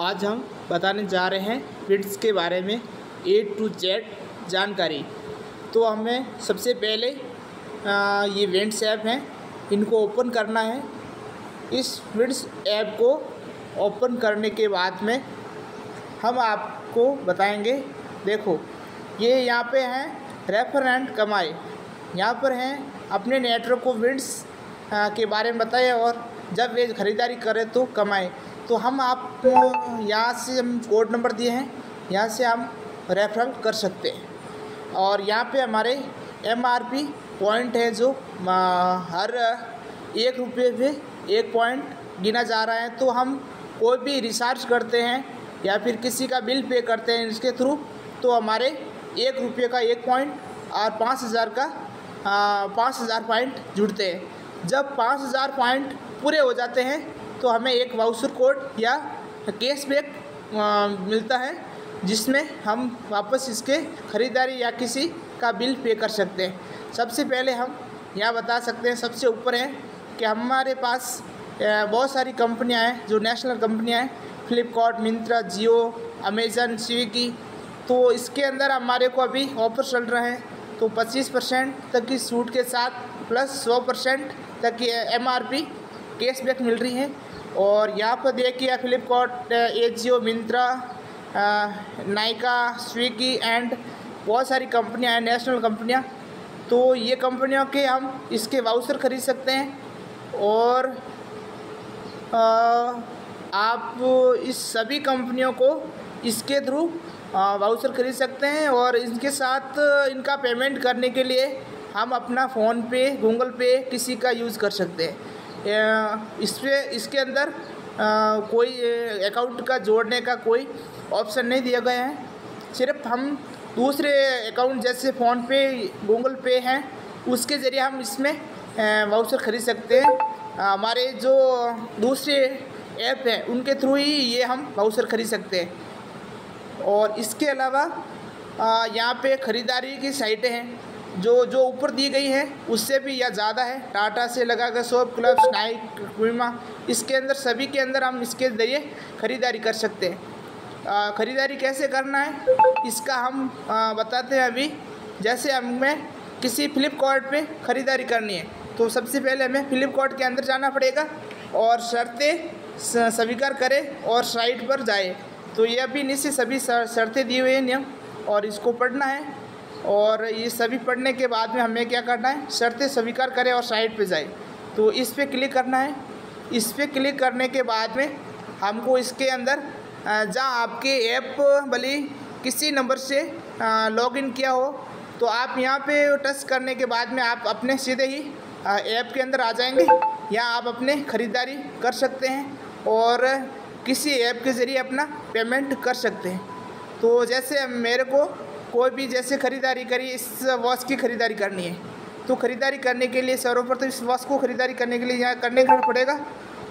आज हम बताने जा रहे हैं विंड्स के बारे में A to Z जानकारी। तो हमें सबसे पहले ये विंड्स ऐप हैं, इनको ओपन करना है। इस विंड्स ऐप को ओपन करने के बाद में हम आपको बताएंगे। देखो, ये यहाँ पे हैं रेफर एंड कमाई। यहाँ पर हैं अपने नेटवर्क को विंड्स के बारे में बताएं और जब वे ख़रीदारी करें तो कमाएं। तो हम आपको यहाँ से हम कोड नंबर दिए हैं, यहाँ से हम रेफरल कर सकते हैं। और यहाँ पे हमारे MRP पॉइंट है जो हर 1 रुपये पे 1 पॉइंट गिना जा रहा है। तो हम कोई भी रिचार्ज करते हैं या फिर किसी का बिल पे करते हैं इसके थ्रू, तो हमारे 1 रुपये का 1 पॉइंट और 5000 का 5000 पॉइंट जुड़ते हैं। जब 5000 पॉइंट पूरे हो जाते हैं तो हमें एक वाउचर कोड या कैशबैक मिलता है, जिसमें हम वापस इसके ख़रीदारी या किसी का बिल पे कर सकते हैं। सबसे पहले हम यहाँ बता सकते हैं, सबसे ऊपर है कि हमारे पास बहुत सारी कंपनियाँ हैं जो नेशनल कंपनियाँ हैं, फ्लिपकार्ट, मिंत्रा, जियो, अमेज़न, स्विगी। तो इसके अंदर हमारे को अभी ऑफर चल रहे हैं, तो 25% तक की छूट के साथ प्लस 100% तक की MRP कैशबैक मिल रही है। और यहाँ पर देखिए Flipkart, AJIO, Myntra, Nykaa, Swiggy and बहुत सारी कंपनियाँ हैं, नेशनल कंपनियाँ। तो ये कंपनियों के हम इसके वाउचर ख़रीद सकते हैं और आप इस सभी कंपनियों को इसके थ्रू वाउचर ख़रीद सकते हैं। और इनके साथ इनका पेमेंट करने के लिए हम अपना फ़ोन पे, गूगल पे किसी का यूज़ कर सकते हैं। इसके अंदर कोई अकाउंट का जोड़ने का कोई ऑप्शन नहीं दिया गया है। सिर्फ हम दूसरे अकाउंट जैसे फ़ोनपे, गूगल पे हैं, उसके ज़रिए हम इसमें वाउचर ख़रीद सकते हैं। हमारे जो दूसरे ऐप हैं उनके थ्रू ही ये हम वाउचर ख़रीद सकते हैं। और इसके अलावा यहाँ पे ख़रीदारी की साइटें हैं जो ऊपर दी गई है उससे भी या ज़्यादा है। टाटा से लगा कर शॉप क्लब्स, नाइक, बीमा, इसके अंदर सभी के अंदर हम इसके ज़रिए ख़रीदारी कर सकते हैं। ख़रीदारी कैसे करना है इसका हम बताते हैं अभी। जैसे हमें किसी फ्लिपकार्ट पे ख़रीदारी करनी है तो सबसे पहले हमें फ्लिपकार्ट के अंदर जाना पड़ेगा और शर्तें स्वीकार करें और साइट पर जाए। तो ये अभी नीचे सभी शर्तें दी हुई हैं नियम, और इसको पढ़ना है। और ये सभी पढ़ने के बाद में हमें क्या करना है, शर्तें स्वीकार करें और साइट पे जाए। तो इस पे क्लिक करना है। इस पे क्लिक करने के बाद में हमको इसके अंदर जहाँ आपके ऐप भले किसी नंबर से लॉगिन किया हो, तो आप यहाँ पे टच करने के बाद में आप अपने सीधे ही ऐप के अंदर आ जाएंगे। यहाँ आप अपने ख़रीदारी कर सकते हैं और किसी ऐप के ज़रिए अपना पेमेंट कर सकते हैं। तो जैसे मेरे को कोई भी जैसे ख़रीदारी करी, इस वॉच की ख़रीदारी करनी है, तो ख़रीदारी करने के लिए सर्वप्रथम इस वॉच को ख़रीदारी करने के लिए यहाँ करने का पड़ेगा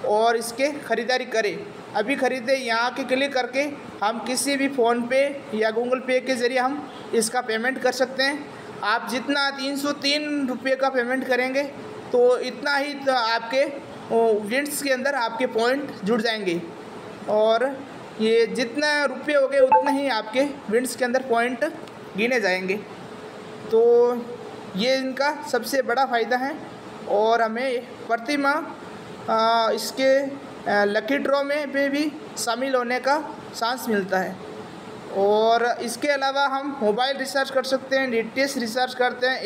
और इसके ख़रीदारी करें। अभी ख़रीदे, यहाँ के क्लिक करके हम किसी भी फ़ोन पे या गूगल पे के ज़रिए हम इसका पेमेंट कर सकते हैं। आप जितना 303 रुपये का पेमेंट करेंगे तो इतना ही तो आपके विंड्स के अंदर आपके पॉइंट जुड़ जाएंगे, और ये जितना रुपये हो गए उतना ही आपके विंड्स के अंदर पॉइंट गिने जाएंगे। तो ये इनका सबसे बड़ा फ़ायदा है। और हमें प्रति माह इसके लकी ड्रॉ में पे भी शामिल होने का चांस मिलता है। और इसके अलावा हम मोबाइल रिचार्ज कर सकते हैं, DTH रिचार्ज करते हैं,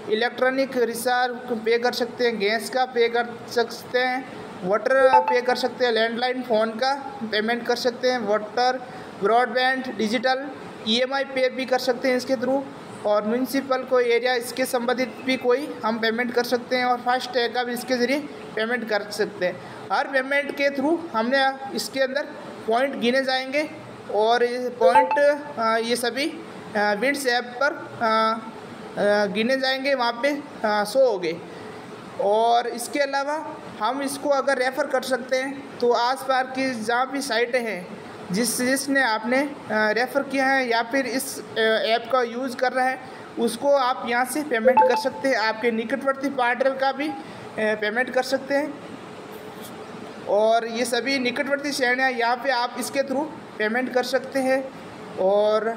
इलेक्ट्रॉनिक रिचार्ज पे कर सकते हैं, गैस का पे कर सकते हैं, वाटर पे कर सकते हैं, लैंडलाइन फ़ोन का पेमेंट कर सकते हैं, वाटर, ब्रॉडबैंड, डिजिटल EMI पे भी कर सकते हैं इसके थ्रू। और म्यूनसिपल कोई एरिया इसके संबंधित भी कोई हम पेमेंट कर सकते हैं, और फास्टैग का भी इसके ज़रिए पेमेंट कर सकते हैं। हर पेमेंट के थ्रू हमने इसके अंदर पॉइंट गिने जाएंगे और ये पॉइंट ये सभी विंड्स ऐप पर गिने जाएंगे, वहाँ पे शो होंगे। और इसके अलावा हम इसको अगर रेफ़र कर सकते हैं तो आसपास की जहाँ भी साइटें हैं जिसने आपने रेफ़र किया है या फिर इस ऐप का यूज़ कर रहा है, उसको आप यहाँ से पेमेंट कर सकते हैं। आपके निकटवर्ती पार्टनर का भी पेमेंट कर सकते हैं। और ये सभी निकटवर्ती श्रेणियाँ यहाँ पे आप इसके थ्रू पेमेंट कर सकते हैं। और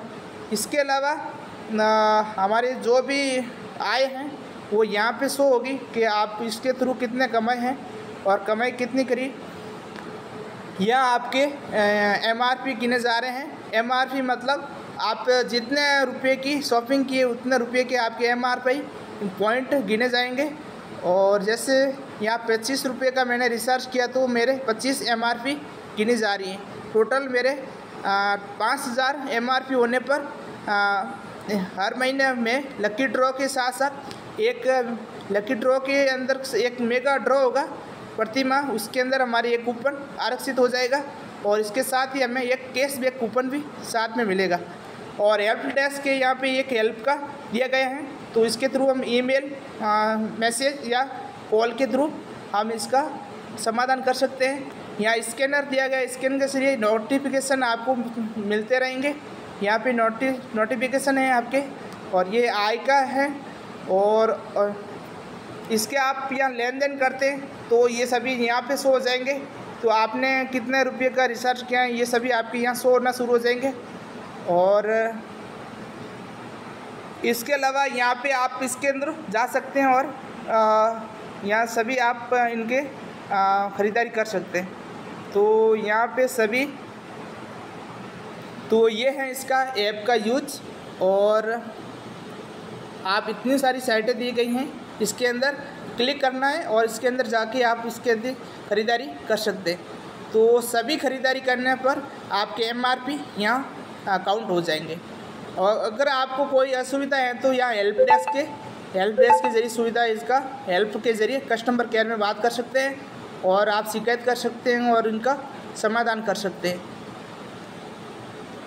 इसके अलावा हमारे जो भी आय हैं वो यहाँ पे शो होगी कि आप इसके थ्रू कितने कमाए हैं और कमाई कितनी करी। यहाँ आपके MRP गिने जा रहे हैं। MRP मतलब आप जितने रुपए की शॉपिंग किए उतने रुपए के आपके MRP पॉइंट गिने जाएंगे। और जैसे यहाँ 25 रुपये का मैंने रिसर्च किया तो मेरे 25 MRP गिनी जा रही हैं। टोटल मेरे 5000 MRP होने पर हर महीने में लकी ड्रॉ के साथ साथ एक लकी ड्रॉ के अंदर एक मेगा ड्रॉ होगा प्रति माह, उसके अंदर हमारी एक कूपन आरक्षित हो जाएगा और इसके साथ ही हमें एक कैशबैक कूपन भी साथ में मिलेगा। और हेल्प डेस्क के यहाँ पे एक हेल्प का दिया गया है, तो इसके थ्रू हम ईमेल, मैसेज या कॉल के थ्रू हम इसका समाधान कर सकते हैं। यहाँ स्कैनर दिया गया है, स्कैन के जरिए नोटिफिकेशन आपको मिलते रहेंगे। यहाँ पे नोटिफिकेशन है आपके, और ये आय का है। और इसके आप यहाँ लेन देन करते हैं तो ये सभी यहाँ पे शो हो जाएंगे। तो आपने कितने रुपये का रिसर्च किया है ये सभी आपके यहाँ शो होना शुरू हो जाएंगे। और इसके अलावा यहाँ पे आप इसके अंदर जा सकते हैं और यहाँ सभी आप इनके ख़रीदारी कर सकते हैं। तो यहाँ पे सभी, तो ये है इसका ऐप का यूज। और आप इतनी सारी साइटें दी गई हैं, इसके अंदर क्लिक करना है और इसके अंदर जाके आप इसके अंदर ख़रीदारी कर सकते हैं। तो सभी ख़रीदारी करने पर आपके MRP यहाँ काउंट हो जाएंगे। और अगर आपको कोई असुविधा है तो यहाँ हेल्प डेस्क के ज़रिए सुविधा, इसका हेल्प के ज़रिए कस्टमर केयर में बात कर सकते हैं और आप शिकायत कर सकते हैं और इनका समाधान कर सकते हैं।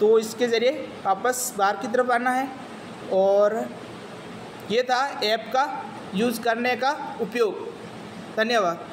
तो इसके ज़रिए वापस बाहर की तरफ आना है। और ये था ऐप का यूज़ करने का उपयोग। धन्यवाद।